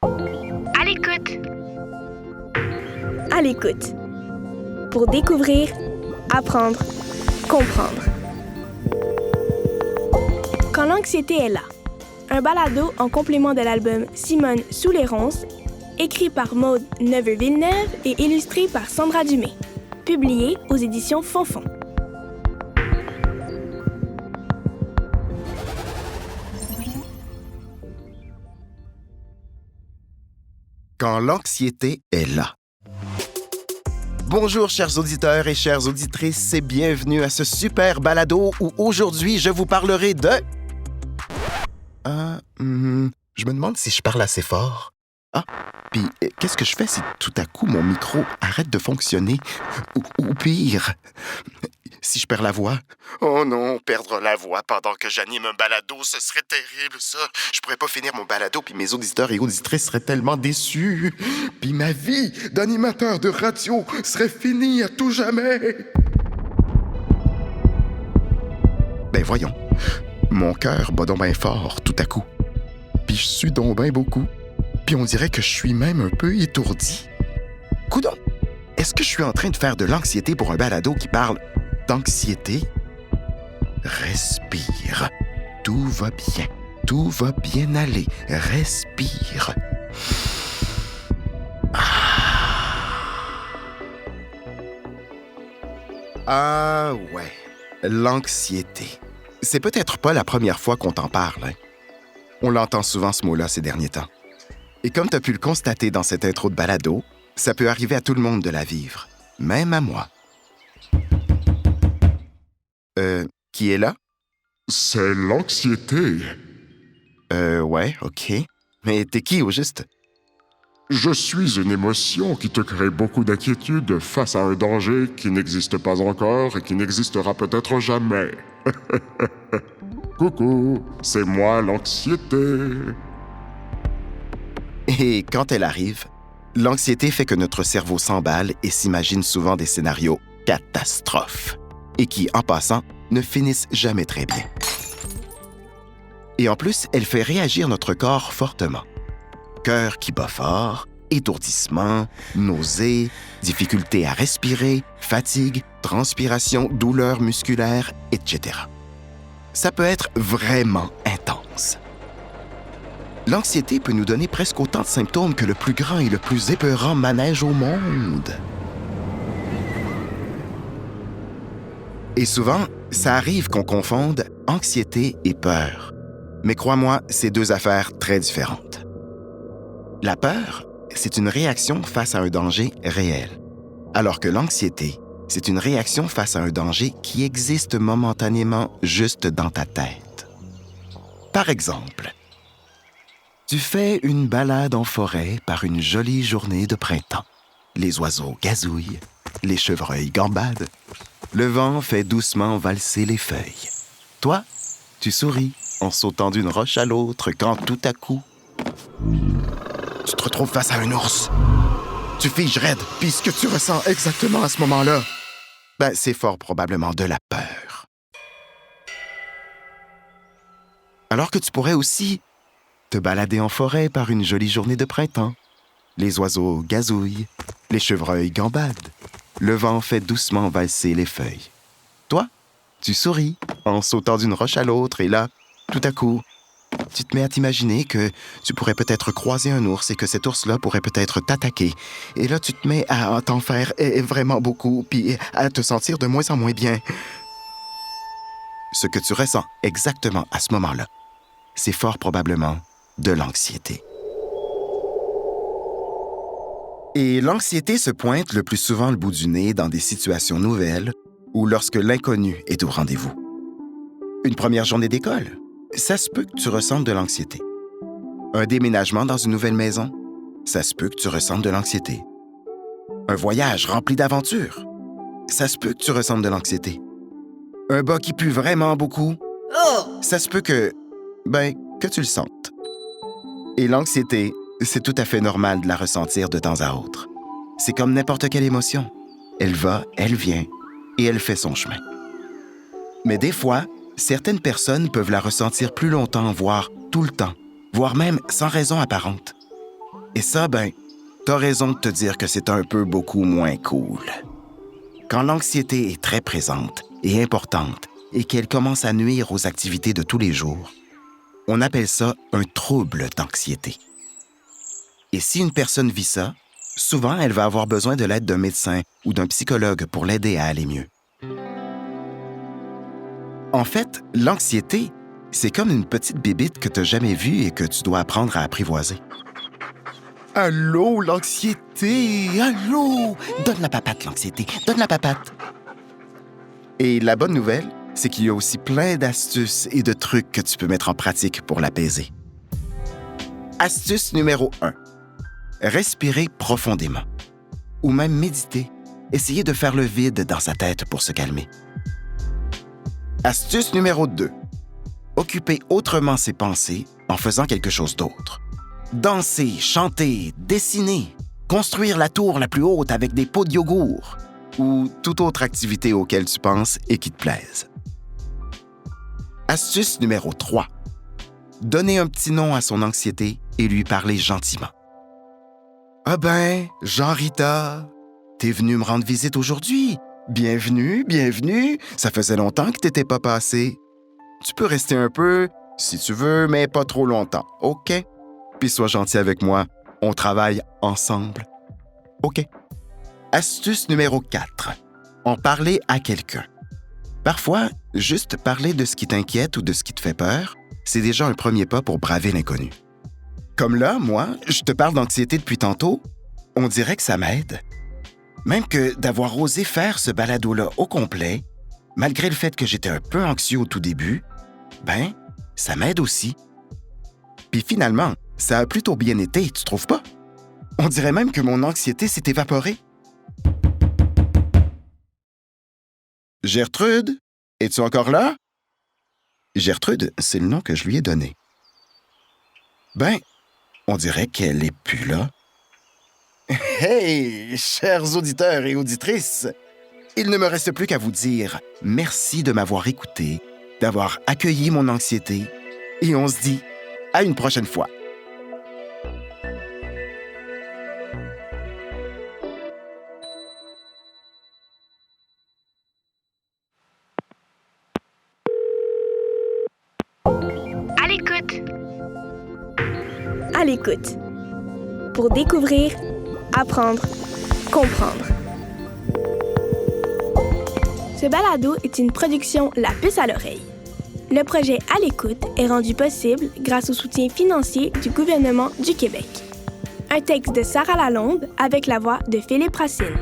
À l'écoute. À l'écoute. Pour découvrir, apprendre, comprendre. Quand l'anxiété est là. Un balado en complément de l'album Simone sous les ronces, écrit par Maude Neveu-Villeneuve et illustré par Sandra Dumais. Publié aux éditions Fonfon. Quand l'anxiété est là. Bonjour chers auditeurs et chères auditrices et bienvenue à ce super balado où aujourd'hui je vous parlerai de... je me demande si je parle assez fort. Puis qu'est-ce que je fais si tout à coup mon micro arrête de fonctionner? Ou pire, si je perds la voix? Oh non, perdre la voix pendant que j'anime un balado, ce serait terrible ça. Je pourrais pas finir mon balado puis mes auditeurs et auditrices seraient tellement déçus. Puis ma vie d'animateur de radio serait finie à tout jamais. Ben voyons, mon cœur bat donc ben fort tout à coup. Puis je suis donc ben beaucoup. Puis on dirait que je suis même un peu étourdi. Coudonc, est-ce que je suis en train de faire de l'anxiété pour un balado qui parle d'anxiété? Respire. Tout va bien. Tout va bien aller. Respire. Ah ouais, l'anxiété. C'est peut-être pas la première fois qu'on t'en parle, hein? On l'entend souvent ce mot-là ces derniers temps. Et comme tu as pu le constater dans cette intro de balado, ça peut arriver à tout le monde de la vivre, même à moi. Qui est là? C'est l'anxiété. Ouais, OK. Mais t'es qui au juste? Je suis une émotion qui te crée beaucoup d'inquiétude face à un danger qui n'existe pas encore et qui n'existera peut-être jamais. Coucou, c'est moi l'anxiété. Et quand elle arrive, l'anxiété fait que notre cerveau s'emballe et s'imagine souvent des scénarios catastrophes et qui, en passant, ne finissent jamais très bien. Et en plus, elle fait réagir notre corps fortement. Cœur qui bat fort, étourdissement, nausées, difficulté à respirer, fatigue, transpiration, douleurs musculaires, etc. Ça peut être vraiment intense. L'anxiété peut nous donner presque autant de symptômes que le plus grand et le plus épeurant manège au monde. Et souvent, ça arrive qu'on confonde anxiété et peur. Mais crois-moi, c'est deux affaires très différentes. La peur, c'est une réaction face à un danger réel, alors que l'anxiété, c'est une réaction face à un danger qui existe momentanément juste dans ta tête. Par exemple, tu fais une balade en forêt par une jolie journée de printemps. Les oiseaux gazouillent, les chevreuils gambadent, le vent fait doucement valser les feuilles. Toi, tu souris en sautant d'une roche à l'autre quand tout à coup, tu te retrouves face à un ours. Tu figes raide, puis ce que tu ressens exactement à ce moment-là, c'est fort probablement de la peur. Alors que tu pourrais aussi te balader en forêt par une jolie journée de printemps. Les oiseaux gazouillent, les chevreuils gambadent, le vent fait doucement valser les feuilles. Toi, tu souris en sautant d'une roche à l'autre et là, tout à coup, tu te mets à t'imaginer que tu pourrais peut-être croiser un ours et que cet ours-là pourrait peut-être t'attaquer. Et là, tu te mets à t'en faire vraiment beaucoup, puis à te sentir de moins en moins bien. Ce que tu ressens exactement à ce moment-là, c'est fort probablement de l'anxiété. Et l'anxiété se pointe le plus souvent le bout du nez dans des situations nouvelles ou lorsque l'inconnu est au rendez-vous. Une première journée d'école, ça se peut que tu ressentes de l'anxiété. Un déménagement dans une nouvelle maison, ça se peut que tu ressentes de l'anxiété. Un voyage rempli d'aventures, ça se peut que tu ressentes de l'anxiété. Un bas qui pue vraiment beaucoup, ça se peut que tu le sentes. Et l'anxiété, c'est tout à fait normal de la ressentir de temps à autre. C'est comme n'importe quelle émotion. Elle va, elle vient, et elle fait son chemin. Mais des fois, certaines personnes peuvent la ressentir plus longtemps, voire tout le temps, voire même sans raison apparente. Et ça, t'as raison de te dire que c'est un peu beaucoup moins cool. Quand l'anxiété est très présente et importante et qu'elle commence à nuire aux activités de tous les jours, on appelle ça un trouble d'anxiété. Et si une personne vit ça, souvent elle va avoir besoin de l'aide d'un médecin ou d'un psychologue pour l'aider à aller mieux. En fait, l'anxiété, c'est comme une petite bébite que tu n'as jamais vue et que tu dois apprendre à apprivoiser. Allô, l'anxiété! Allô! Donne la papate, l'anxiété! Donne la papate! Et la bonne nouvelle, c'est qu'il y a aussi plein d'astuces et de trucs que tu peux mettre en pratique pour l'apaiser. Astuce numéro 1. Respirer profondément. Ou même méditer. Essayer de faire le vide dans sa tête pour se calmer. Astuce numéro 2. Occuper autrement ses pensées en faisant quelque chose d'autre. Danser, chanter, dessiner, construire la tour la plus haute avec des pots de yogourt ou toute autre activité auquel tu penses et qui te plaise. Astuce numéro 3. Donner un petit nom à son anxiété et lui parler gentiment. « Ah Jean-Rita, t'es venu me rendre visite aujourd'hui. Bienvenue, bienvenue. Ça faisait longtemps que t'étais pas passé. Tu peux rester un peu, si tu veux, mais pas trop longtemps, OK? Puis sois gentil avec moi, on travaille ensemble. OK. Astuce numéro 4. En parler à quelqu'un. Parfois, juste parler de ce qui t'inquiète ou de ce qui te fait peur, c'est déjà un premier pas pour braver l'inconnu. Comme là, moi, je te parle d'anxiété depuis tantôt, on dirait que ça m'aide. Même que d'avoir osé faire ce balado-là au complet, malgré le fait que j'étais un peu anxieux au tout début, ça m'aide aussi. Puis finalement, ça a plutôt bien été, tu trouves pas? On dirait même que mon anxiété s'est évaporée. Gertrude, es-tu encore là? Gertrude, c'est le nom que je lui ai donné. On dirait qu'elle n'est plus là. Hey, chers auditeurs et auditrices! Il ne me reste plus qu'à vous dire merci de m'avoir écouté, d'avoir accueilli mon anxiété, et on se dit à une prochaine fois. À l'écoute. À l'écoute. Pour découvrir, apprendre, comprendre. Ce balado est une production La Puce à l'oreille. Le projet À l'écoute est rendu possible grâce au soutien financier du gouvernement du Québec. Un texte de Sarah Lalonde avec la voix de Philippe Racine.